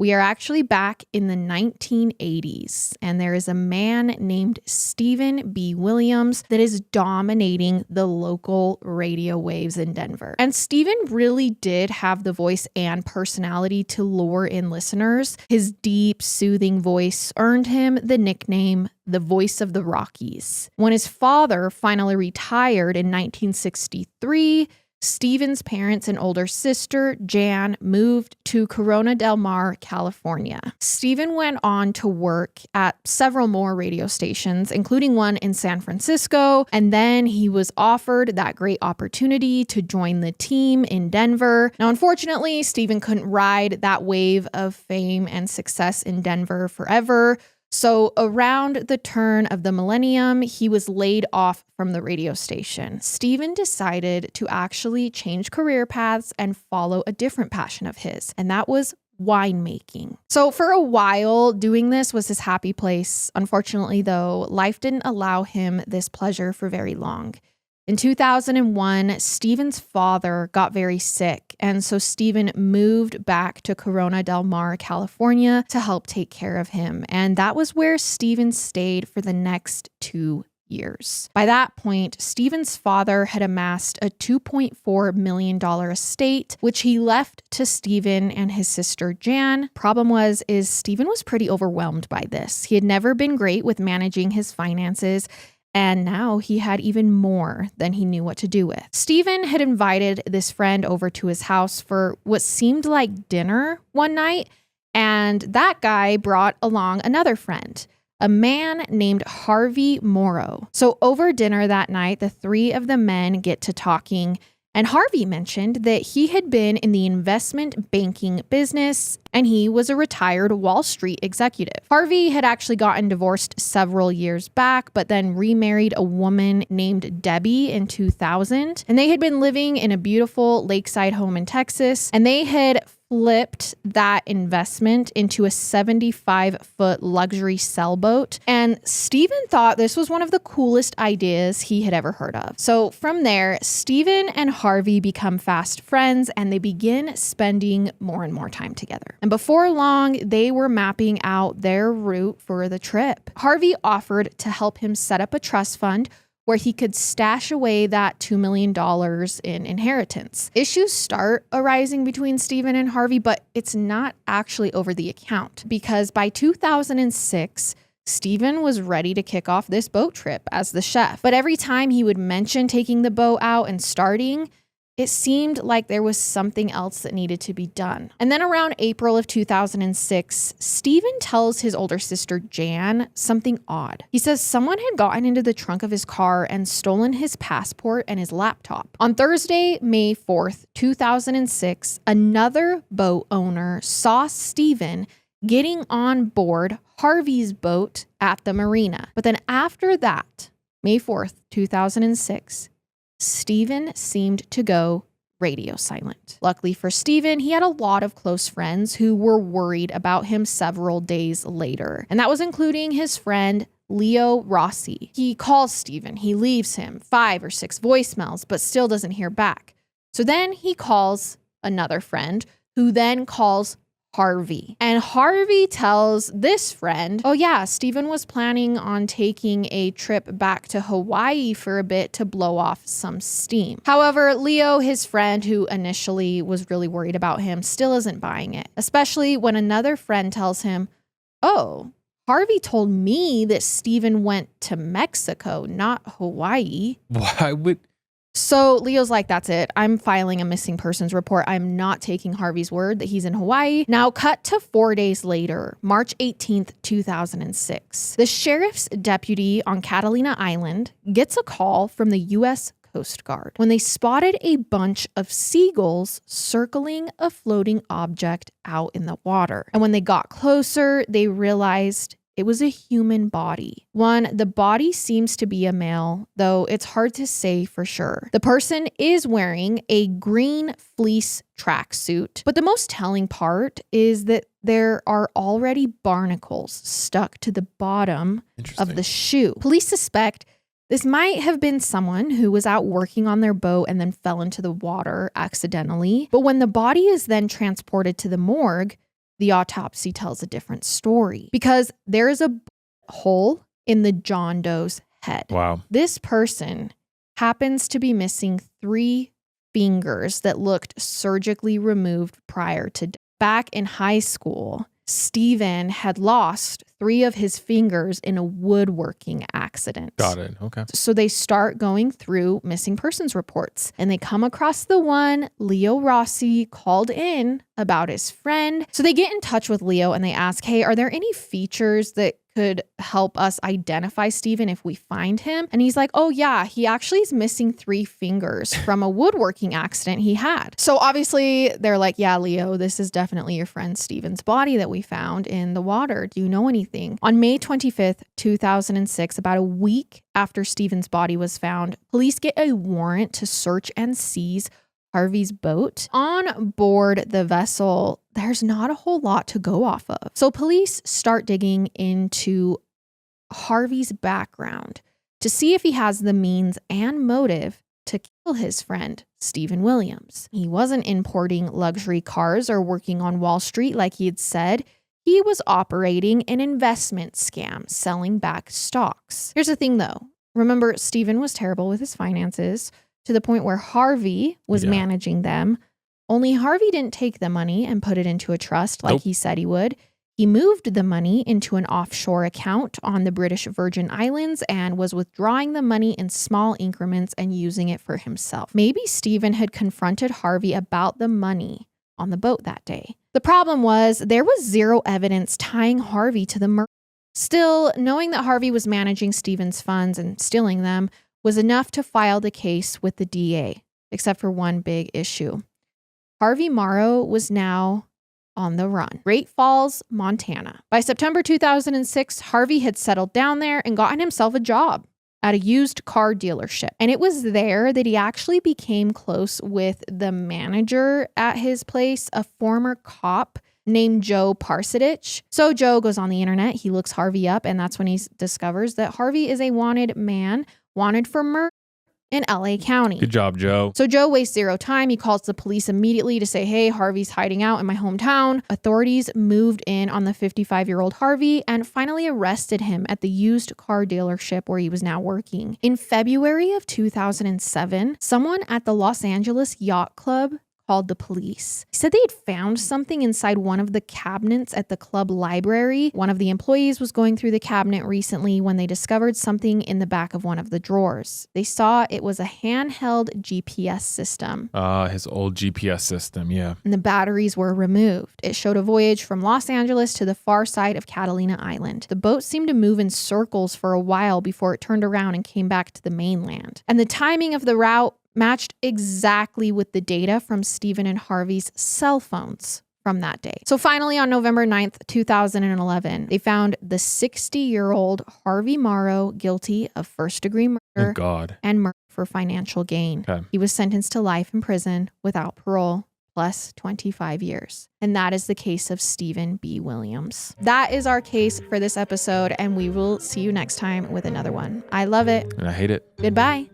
We are actually back in the 1980s, and there is a man named Stephen B. Williams that is dominating the local radio waves in Denver. And Stephen really did have the voice and personality to lure in listeners. His deep, soothing voice earned him the nickname the Voice of the Rockies. When his father finally retired in 1963, Stephen's parents and older sister, Jan, moved to Corona del Mar, California. Stephen went on to work at several more radio stations, including one in San Francisco, and then he was offered that great opportunity to join the team in Denver. Now, unfortunately, Stephen couldn't ride that wave of fame and success in Denver forever. So around the turn of the millennium, he was laid off from the radio station. Stephen decided to actually change career paths and follow a different passion of his, and that was winemaking. So for a while, doing this was his happy place. Unfortunately, though, life didn't allow him this pleasure for very long. In 2001, Stephen's father got very sick, and so Stephen moved back to Corona del Mar, California to help take care of him. And that was where Stephen stayed for the next 2 years. By that point, Stephen's father had amassed a $2.4 million estate, which he left to Stephen and his sister Jan. Problem is Stephen was pretty overwhelmed by this. He had never been great with managing his finances, and now he had even more than he knew what to do with. Stephen had invited this friend over to his house for what seemed like dinner one night, and that guy brought along another friend, a man named Harvey Morrow. So over dinner that night, the three of the men get to talking, and Harvey mentioned that he had been in the investment banking business and he was a retired Wall Street executive. Harvey had actually gotten divorced several years back, but then remarried a woman named Debbie in 2000. And they had been living in a beautiful lakeside home in Texas, and they had flipped that investment into a 75-foot luxury sailboat. And Stephen thought this was one of the coolest ideas he had ever heard of. So from there, Stephen and Harvey become fast friends, and they begin spending more and more time together. And before long, they were mapping out their route for the trip. Harvey offered to help him set up a trust fund where he could stash away that $2 million in inheritance. Issues start arising between Stephen and Harvey, but it's not actually over the account, because by 2006, Stephen was ready to kick off this boat trip as the chef. But every time he would mention taking the boat out and starting, it seemed like there was something else that needed to be done. And then around April of 2006, Stephen tells his older sister Jan something odd. He says someone had gotten into the trunk of his car and stolen his passport and his laptop. On Thursday, May 4th, 2006, another boat owner saw Stephen getting on board Harvey's boat at the marina. But then after that, May 4th, 2006, Stephen seemed to go radio silent. Luckily for Stephen, he had a lot of close friends who were worried about him several days later. And that was including his friend Leo Rossi. He calls Stephen, he leaves him 5 or 6 voicemails, but still doesn't hear back. So then he calls another friend, who then calls Harvey. And Harvey tells this friend, oh yeah, Stephen was planning on taking a trip back to Hawaii for a bit to blow off some steam. However, Leo, his friend who initially was really worried about him, still isn't buying it, especially when another friend tells him, oh, Harvey told me that Stephen went to Mexico, not Hawaii. Why would... So Leo's like, that's it. I'm filing a missing persons report. I'm not taking Harvey's word that he's in Hawaii. Now cut to 4 days later, March 18th, 2006. The sheriff's deputy on Catalina Island gets a call from the U.S. Coast Guard when they spotted a bunch of seagulls circling a floating object out in the water. And when they got closer, they realized it was a human body. The body seems to be a male, though it's hard to say for sure. The person is wearing a green fleece tracksuit, but the most telling part is that there are already barnacles stuck to the bottom of the shoe. Police suspect this might have been someone who was out working on their boat and then fell into the water accidentally. But when the body is then transported to the morgue, the autopsy tells a different story because there is a hole in the John Doe's head. Wow. This person happens to be missing 3 fingers that looked surgically removed prior to death. Back in high school, Stephen had lost 3 of his fingers in a woodworking accident. Got it. Okay. So they start going through missing persons reports and they come across the one Leo Rossi called in about his friend. So they get in touch with Leo and they ask, hey, are there any features that could help us identify Stephen if we find him? And he's like, oh yeah, he actually is missing 3 fingers from a woodworking accident he had. So obviously they're like, yeah, Leo, this is definitely your friend Stephen's body that we found in the water. Do you know anything? On May 25th, 2006, about a week after Stephen's body was found, police get a warrant to search and seize Harvey's boat. On board the vessel, there's not a whole lot to go off of. So police start digging into Harvey's background to see if he has the means and motive to kill his friend, Stephen Williams. He wasn't importing luxury cars or working on Wall Street like he had said. He was operating an investment scam, selling back stocks. Here's the thing though. Remember, Stephen was terrible with his finances, to the point where Harvey was managing them. Only Harvey didn't take the money and put it into a trust like he said he would. He moved the money into an offshore account on the British Virgin Islands and was withdrawing the money in small increments and using it for himself. Maybe Stephen had confronted Harvey about the money on the boat that day. The problem was there was 0 evidence tying Harvey to the murder. Still, knowing that Harvey was managing Stephen's funds and stealing them was enough to file the case with the DA, except for one big issue. Harvey Morrow was now on the run. Great Falls, Montana. By September 2006, Harvey had settled down there and gotten himself a job at a used car dealership. And it was there that he actually became close with the manager at his place, a former cop named Joe Parsadich. So Joe goes on the internet, he looks Harvey up, and that's when he discovers that Harvey is a wanted man, wanted for murder in LA County. Good job, Joe. So Joe wastes 0 time. He calls the police immediately to say, hey, Harvey's hiding out in my hometown. Authorities moved in on the 55-year-old Harvey and finally arrested him at the used car dealership where he was now working. In February of 2007, someone at the Los Angeles Yacht Club called the police. He said they had found something inside one of the cabinets at the club library. One of the employees was going through the cabinet recently when they discovered something in the back of one of the drawers. They saw it was a handheld GPS system. His old GPS system, yeah. And the batteries were removed. It showed a voyage from Los Angeles to the far side of Catalina Island. The boat seemed to move in circles for a while before it turned around and came back to the mainland. And the timing of the route matched exactly with the data from Stephen and Harvey's cell phones from that day. So finally, on November 9th, 2011, they found the 60-year-old Harvey Morrow guilty of first-degree murder and murder for financial gain. Okay. He was sentenced to life in prison without parole, plus 25 years. And that is the case of Stephen B. Williams. That is our case for this episode, and we will see you next time with another one. I love it. And I hate it. Goodbye.